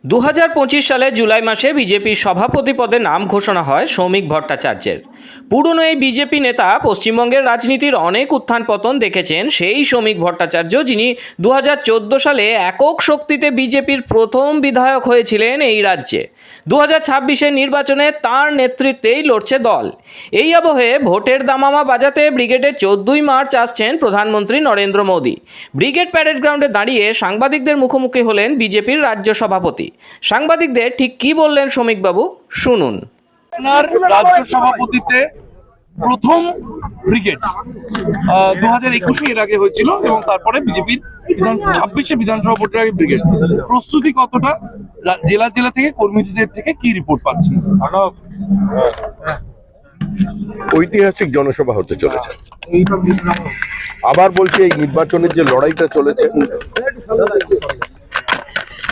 2025 সালে জুলাই মাসে বিজেপির সভাপতি পদে নাম ঘোষণা হয় সৌমিক ভট্টাচার্যের। পুরনো এই বিজেপি নেতা পশ্চিমবঙ্গের রাজনীতির অনেক উত্থান পতন দেখেছেন সেই সৌমিক ভট্টাচার্য, যিনি 2014 সালে একক শক্তিতে বিজেপির প্রথম বিধায়ক হয়েছিলেন এই রাজ্যে। 2026-এর নির্বাচনে তাঁর নেতৃত্বেই লড়ছে দল। এই আবহে ভোটের দামামা বাজাতে ব্রিগেডে 14ই মার্চ আসছেন প্রধানমন্ত্রী নরেন্দ্র মোদী। ব্রিগেড প্যারেড গ্রাউন্ডে দাঁড়িয়ে সাংবাদিকদের মুখোমুখি হলেন বিজেপির রাজ্য সভাপতি। সাংবাদিকদের ঠিক কি বললেন সৌমিকবাবু, শুনুন। আপনার রাজ্য সভাপতিতে প্রথম ব্রিগেড 2021-এ এর আগে হয়েছিল এবং তারপরে বিজেপির 26-এ বিধানসভা ভোটের আগে ব্রিগেড। প্রস্তুতি কতটা, জেলা জেলা থেকে কর্মীদের থেকে কি রিপোর্ট পাচ্ছেন? ঐতিহাসিক জনসভা হতে চলেছে। আবার বলছি, এই নির্বাচনের যে লড়াইটা চলেছে,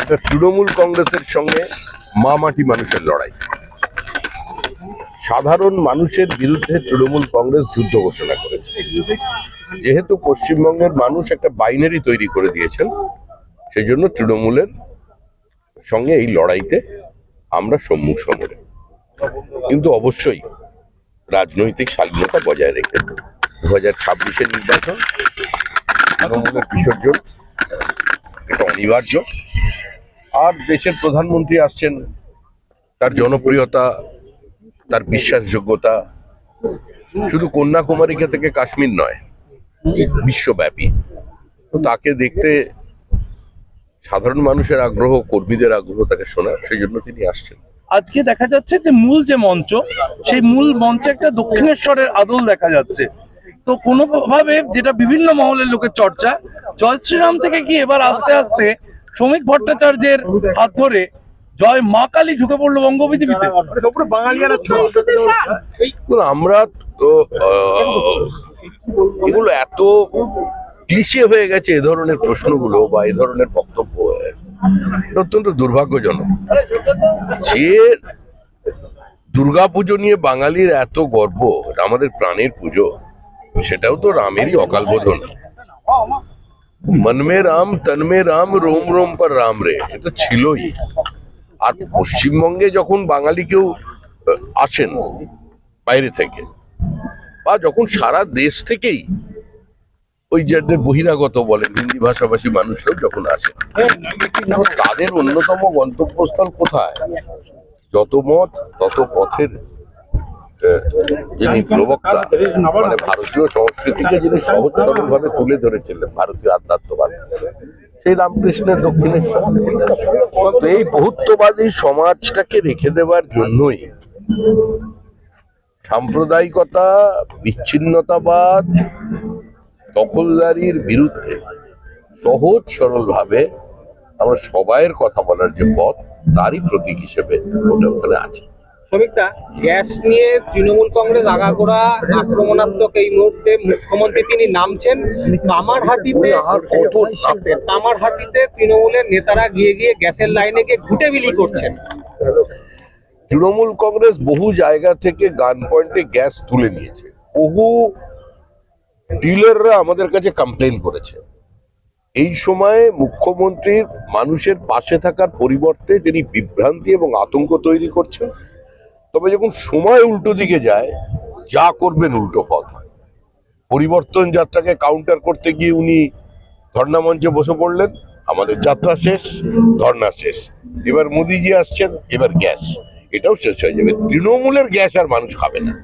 এটা তৃণমূল কংগ্রেসের সঙ্গে মাটি মানুষের লড়াই। সাধারণ মানুষের বিরুদ্ধে তৃণমূল কংগ্রেস যুদ্ধ ঘোষণা করেছে। যেহেতু পশ্চিমবঙ্গের মানুষ একটা বাইনারি তৈরি করে দিয়েছেন, সেই জন্য তৃণমূলের সঙ্গে এই লড়াইতে আমরা সম্মুখ সমরে, কিন্তু অবশ্যই রাজনৈতিক স্বাধীনতা বজায় রেখে 2026-এর নির্বাচন, তৃণমূলের বিসর্জন এটা অনিবার্য। আর দেশের প্রধানমন্ত্রী আসছেন, তার জনপ্রিয়তা, তার বিশ্বাসযোগ্যতা শুধু কন্যাকুমারিকা থেকে কাশ্মীর নয়, বিশ্বব্যাপী। তো তাকে দেখতে সাধারণ মানুষের আগ্রহ, কর্মীদের আগ্রহ, তাকে শোনার, সেই জন্য তিনি আসছেন। আজকে দেখা যাচ্ছে যে মূল যে মঞ্চ, সেই মূল মঞ্চে একটা দক্ষিণেশ্বরের আদল দেখা যাচ্ছে। তো কোনোভাবে যেটা বিভিন্ন মহলের লোকের চর্চা, জয় শ্রীরাম থেকে কি এবার আস্তে আস্তে সৌমিক ভট্টাচার্যের হাত ধরে জয় মা কালী ঢুকে পড়লো বঙ্গ বিজেপিতে? আমরা তো এগুলো এত ক্লিশে হয়ে গেছে, এ ধরনের প্রশ্নগুলো বা এ ধরনের বক্তব্য অত্যন্ত দুর্ভাগ্যজনক। যে দুর্গাপুজো নিয়ে বাঙালির এত গর্ব, আমাদের প্রাণের পুজো, সেটাও তো রামেরই অকাল বোধন। মনমে রাম, তনমে রাম, রোম রোম পর রাম রে, এটা ছিলই। আর পশ্চিমবঙ্গে যখন বাঙালি কেউ আসেন বাইরে থেকে, বা যখন সারা দেশ থেকেই ওই যাদের বহিরাগত বলেন, হিন্দি ভাষাভাষী মানুষরাও যখন আসেন, তাদের অন্যতম গন্তব্যস্থল কোথায়? যত মত তত পথের যিনি প্রবক্তা, মানে ভারতীয় সংস্কৃতিকে যিনি সহজ সরল ভাবে তুলে ধরেছিলেন, ভারতীয় আধ্যাত্মবাদ, সেই রামকৃষ্ণের দক্ষিণেশ্বর। তো এই বহুত্ববাদী সমাজটাকে রেখে দেওয়ার জন্যই সাম্প্রদায়িকতা, বিচ্ছিন্নতাবাদ, দখলদারির বিরুদ্ধে সহজ সরল ভাবে আমরা সবাইয়ের কথা বলার যে পথ, তারই প্রতীক হিসেবে ওটা ওখানে আছে। শ্রমিকদা, গ্যাস নিয়ে তৃণমূল কংগ্রেস আগাগোড়া আক্রমণাত্মক। এই মুহূর্তে মুখ্যমন্ত্রী তিনি নামছেন কামারহাটিতে তৃণমূলের নেতারা গিয়ে গ্যাসের লাইনে গিয়ে ঘুটে বিলি করছেন। তৃণমূল কংগ্রেস বহু জায়গা থেকে গান পয়েন্টে গ্যাস তুলে নিয়েছে। বহু ডিলাররা আমাদের কাছে কমপ্লেন করেছে। এই সময়ে মুখ্যমন্ত্রীর মানুষের পাশে থাকার পরিবর্তে তিনি বিভ্রান্তি এবং আতঙ্ক তৈরি করছেন। তবে যখন সময় উল্টো দিকে যায়, যা করবেন উল্টো পথ হয়। পরিবর্তন যাত্রাকে কাউন্টার করতে গিয়ে উনি ধর্ণা মঞ্চে বসে পড়লেন। আমাদের যাত্রা শেষ, ধর্ণা শেষ। এবার মোদিজি আসছেন, এবার গ্যাস, এটাও শেষ হয়ে যাবে। তৃণমূলের গ্যাস আর মানুষ খাবে না।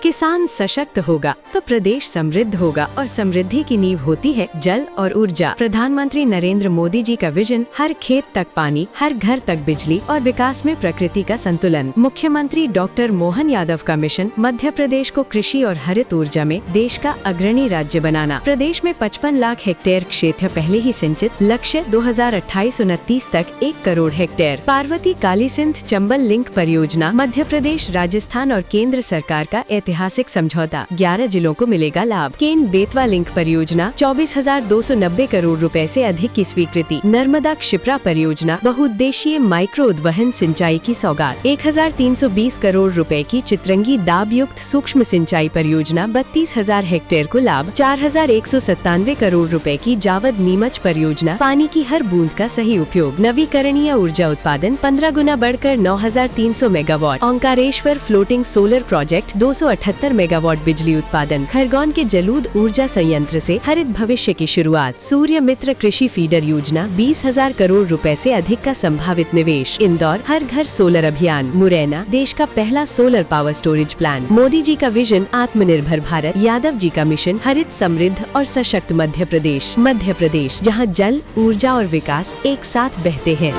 किसान सशक्त होगा तो प्रदेश समृद्ध होगा और समृद्धि की नींव होती है जल और ऊर्जा। प्रधानमंत्री नरेंद्र मोदी जी का विजन, हर खेत तक पानी, हर घर तक बिजली और विकास में प्रकृति का संतुलन। मुख्यमंत्री डॉक्टर मोहन यादव का मिशन, मध्य प्रदेश को कृषि और हरित ऊर्जा में देश का अग्रणी राज्य बनाना। प्रदेश में 55 लाख हेक्टेयर क्षेत्र पहले ही सिंचित, लक्ष्य 2028-29 तक 1 करोड़ हेक्टेयर। पार्वती काली सिंध चंबल लिंक परियोजना मध्य प्रदेश, राजस्थान और केंद्र सरकार का ऐतिहासिक ऐतिहासिक समझौता, 11 जिलों को मिलेगा लाभ। केन बेतवा लिंक परियोजना 24,290 करोड़ रुपए से अधिक की स्वीकृति। नर्मदा क्षिप्रा परियोजना बहुउद्देशीय माइक्रो उद्वहन सिंचाई की सौगात। 1,320 करोड़ रुपए की चित्रंगी दाब युक्त सूक्ष्म सिंचाई परियोजना 32,000 हेक्टेयर को लाभ। 4,197 करोड़ रुपए की जावद नीमच परियोजना, पानी की हर बूंद का सही उपयोग। नवीकरणीय ऊर्जा उत्पादन 15 गुना बढ़कर 9,300 megawatt. Omkareshwar floating solar project 278 megawatt बिजली उत्पादन। खरगोन के जलूद ऊर्जा संयंत्र से हरित भविष्य की शुरुआत। सूर्य मित्र कृषि फीडर योजना 20,000 करोड़ रुपए से अधिक का संभावित निवेश। इंदौर हर घर सोलर अभियान। मुरैना देश का पहला solar power storage plant. Modi ji का विजन आत्मनिर्भर भारत। यादव जी का मिशन हरित समृद्ध और सशक्त मध्य प्रदेश। मध्य प्रदेश जहां जल, ऊर्जा और विकास एक साथ बहते हैं।